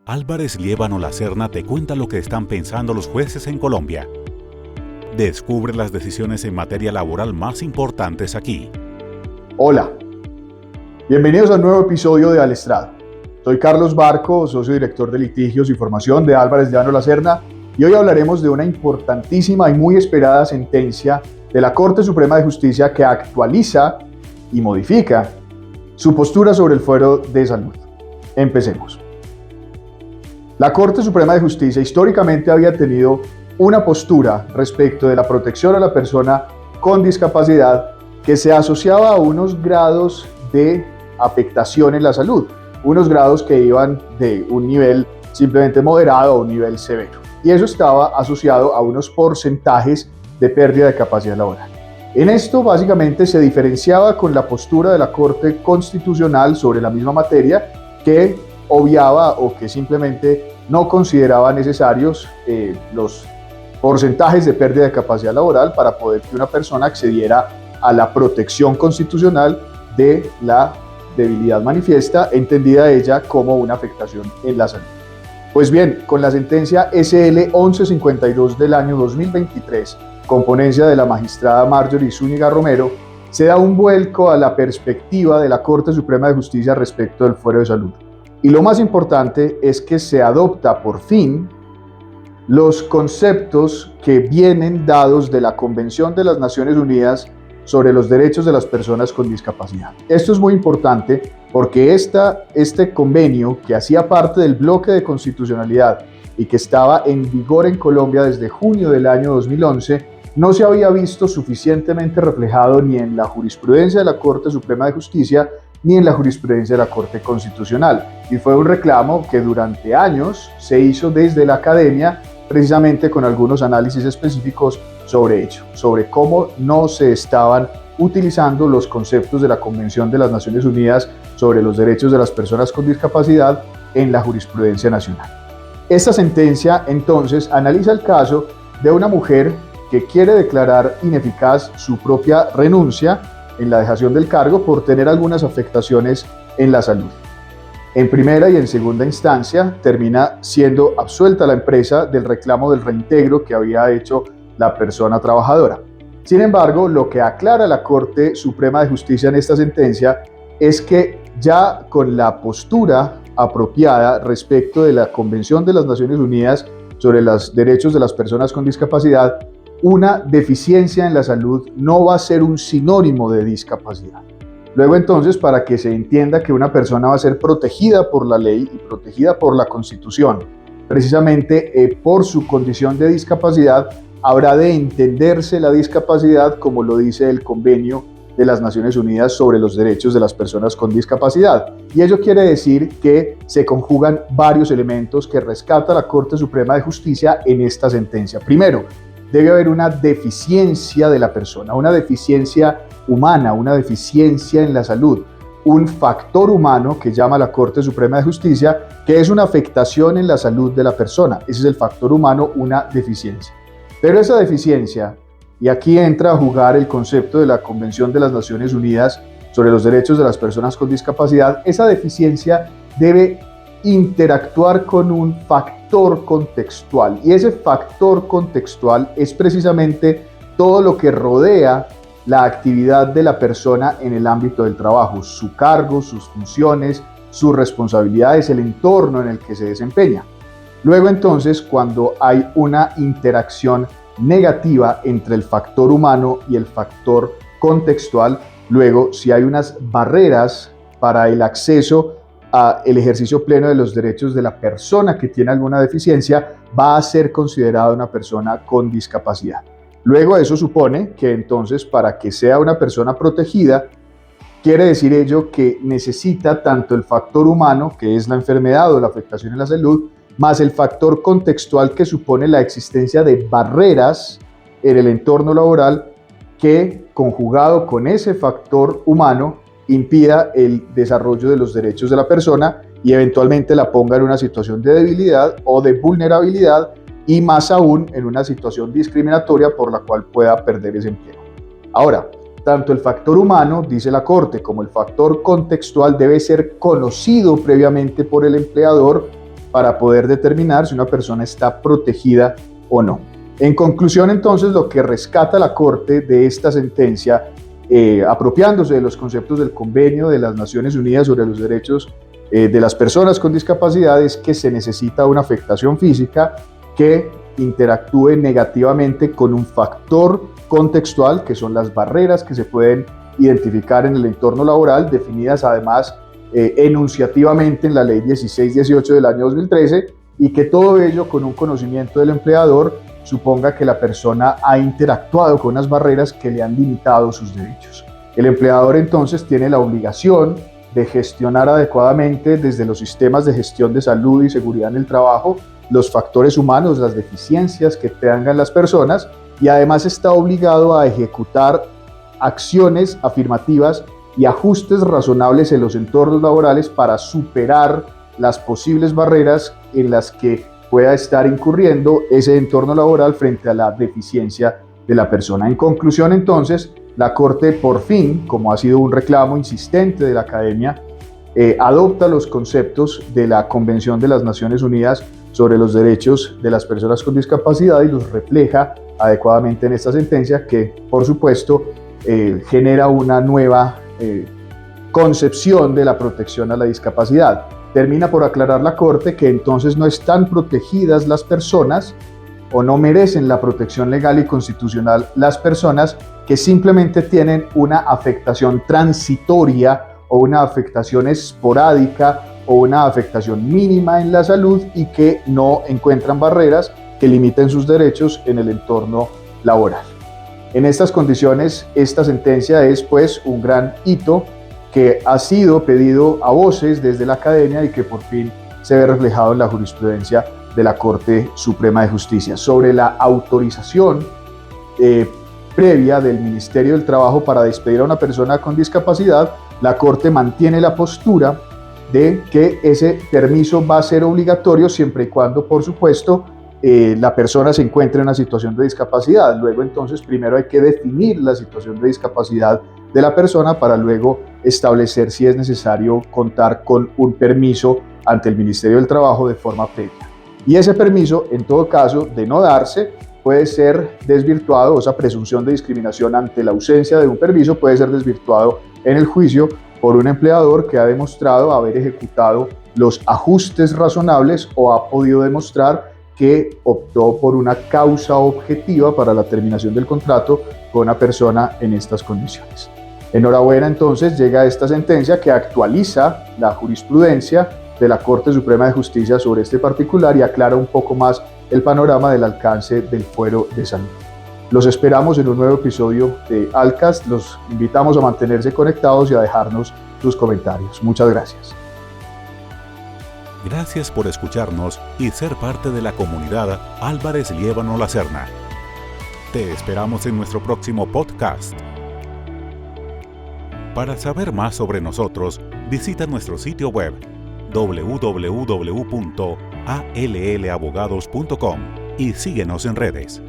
Álvarez Liébano Lacerna te cuenta lo que están pensando los jueces en Colombia. Descubre las decisiones en materia laboral más importantes aquí. Hola, bienvenidos a un nuevo episodio de Al Estrado. Soy Carlos Barco, socio director de litigios y formación de Álvarez Liébano Lacerna, y hoy hablaremos de una importantísima y muy esperada sentencia de la Corte Suprema de Justicia que actualiza y modifica su postura sobre el fuero de salud. Empecemos. La Corte Suprema de Justicia históricamente había tenido una postura respecto de la protección a la persona con discapacidad que se asociaba a unos grados de afectación en la salud, unos grados que iban de un nivel simplemente moderado a un nivel severo. Y eso estaba asociado a unos porcentajes de pérdida de capacidad laboral. En esto básicamente se diferenciaba con la postura de la Corte Constitucional sobre la misma materia, que obviaba o que simplemente no consideraba necesarios los porcentajes de pérdida de capacidad laboral para poder que una persona accediera a la protección constitucional de la debilidad manifiesta, entendida ella como una afectación en la salud. Pues bien, con la sentencia SL 1152 del año 2023, con ponencia de la magistrada Marjorie Zúñiga Romero, se da un vuelco a la perspectiva de la Corte Suprema de Justicia respecto del fuero de salud. Y lo más importante es que se adopta por fin los conceptos que vienen dados de la Convención de las Naciones Unidas sobre los derechos de las personas con discapacidad. Esto es muy importante porque este convenio, que hacía parte del bloque de constitucionalidad y que estaba en vigor en Colombia desde junio del año 2011, no se había visto suficientemente reflejado ni en la jurisprudencia de la Corte Suprema de Justicia ni en la jurisprudencia de la Corte Constitucional. Y fue un reclamo que durante años se hizo desde la academia, precisamente con algunos análisis específicos sobre ello, sobre cómo no se estaban utilizando los conceptos de la Convención de las Naciones Unidas sobre los derechos de las personas con discapacidad en la jurisprudencia nacional. Esta sentencia, entonces, analiza el caso de una mujer que quiere declarar ineficaz su propia renuncia en la dejación del cargo por tener algunas afectaciones en la salud. En primera y en segunda instancia termina siendo absuelta la empresa del reclamo del reintegro que había hecho la persona trabajadora. Sin embargo, lo que aclara la Corte Suprema de Justicia en esta sentencia es que ya con la postura apropiada respecto de la Convención de las Naciones Unidas sobre los derechos de las personas con discapacidad, una deficiencia en la salud no va a ser un sinónimo de discapacidad. Luego entonces, para que se entienda que una persona va a ser protegida por la ley y protegida por la Constitución, precisamente por su condición de discapacidad, habrá de entenderse la discapacidad como lo dice el Convenio de las Naciones Unidas sobre los derechos de las personas con discapacidad. Y ello quiere decir que se conjugan varios elementos que rescata la Corte Suprema de Justicia en esta sentencia. Primero, debe haber una deficiencia de la persona, una deficiencia humana, una deficiencia en la salud, un factor humano que llama la Corte Suprema de Justicia, que es una afectación en la salud de la persona. Ese es el factor humano, una deficiencia. Pero esa deficiencia, y aquí entra a jugar el concepto de la Convención de las Naciones Unidas sobre los derechos de las personas con discapacidad, esa deficiencia debe interactuar con un factor contextual, y ese factor contextual es precisamente todo lo que rodea la actividad de la persona en el ámbito del trabajo, su cargo, sus funciones, sus responsabilidades, el entorno en el que se desempeña. Luego entonces, cuando hay una interacción negativa entre el factor humano y el factor contextual, luego si hay unas barreras para el acceso al ejercicio pleno de los derechos de la persona que tiene alguna deficiencia, va a ser considerada una persona con discapacidad. Luego eso supone que entonces para que sea una persona protegida, quiere decir ello que necesita tanto el factor humano, que es la enfermedad o la afectación en la salud, más el factor contextual que supone la existencia de barreras en el entorno laboral que, conjugado con ese factor humano, impida el desarrollo de los derechos de la persona y eventualmente la ponga en una situación de debilidad o de vulnerabilidad y más aún en una situación discriminatoria por la cual pueda perder ese empleo. Ahora, tanto el factor humano, dice la Corte, como el factor contextual debe ser conocido previamente por el empleador para poder determinar si una persona está protegida o no. En conclusión, entonces, lo que rescata la Corte de esta sentencia, apropiándose de los conceptos del Convenio de las Naciones Unidas sobre los Derechos de las Personas con Discapacidad, es que se necesita una afectación física que interactúe negativamente con un factor contextual, que son las barreras que se pueden identificar en el entorno laboral, definidas además enunciativamente en la Ley 1618 del año 2013, y que todo ello con un conocimiento del empleador suponga que la persona ha interactuado con unas barreras que le han limitado sus derechos. El empleador entonces tiene la obligación de gestionar adecuadamente desde los sistemas de gestión de salud y seguridad en el trabajo los factores humanos, las deficiencias que tengan las personas, y además está obligado a ejecutar acciones afirmativas y ajustes razonables en los entornos laborales para superar las posibles barreras en las que pueda estar incurriendo ese entorno laboral frente a la deficiencia de la persona. En conclusión, entonces, la Corte por fin, como ha sido un reclamo insistente de la academia, adopta los conceptos de la Convención de las Naciones Unidas sobre los derechos de las personas con discapacidad y los refleja adecuadamente en esta sentencia que, por supuesto, genera una nueva concepción de la protección a la discapacidad. Termina por aclarar la Corte que entonces no están protegidas las personas o no merecen la protección legal y constitucional las personas que simplemente tienen una afectación transitoria o una afectación esporádica o una afectación mínima en la salud y que no encuentran barreras que limiten sus derechos en el entorno laboral. En estas condiciones, esta sentencia es pues un gran hito que ha sido pedido a voces desde la academia y que por fin se ve reflejado en la jurisprudencia de la Corte Suprema de Justicia. Sobre la autorización previa del Ministerio del Trabajo para despedir a una persona con discapacidad, la Corte mantiene la postura de que ese permiso va a ser obligatorio siempre y cuando, por supuesto, la persona se encuentre en una situación de discapacidad. Luego, entonces, primero hay que definir la situación de discapacidad de la persona para luego establecer si es necesario contar con un permiso ante el Ministerio del Trabajo de forma previa. Y ese permiso, en todo caso, de no darse, puede ser desvirtuado, o esa presunción de discriminación ante la ausencia de un permiso puede ser desvirtuado en el juicio por un empleador que ha demostrado haber ejecutado los ajustes razonables o ha podido demostrar que optó por una causa objetiva para la terminación del contrato con una persona en estas condiciones. Enhorabuena, entonces, llega esta sentencia que actualiza la jurisprudencia de la Corte Suprema de Justicia sobre este particular y aclara un poco más el panorama del alcance del fuero de salud. Los esperamos en un nuevo episodio de Alcast. Los invitamos a mantenerse conectados y a dejarnos sus comentarios. Muchas gracias. Gracias por escucharnos y ser parte de la comunidad Álvarez Liébano La Serna. Te esperamos en nuestro próximo podcast. Para saber más sobre nosotros, visita nuestro sitio web www.allabogados.com y síguenos en redes.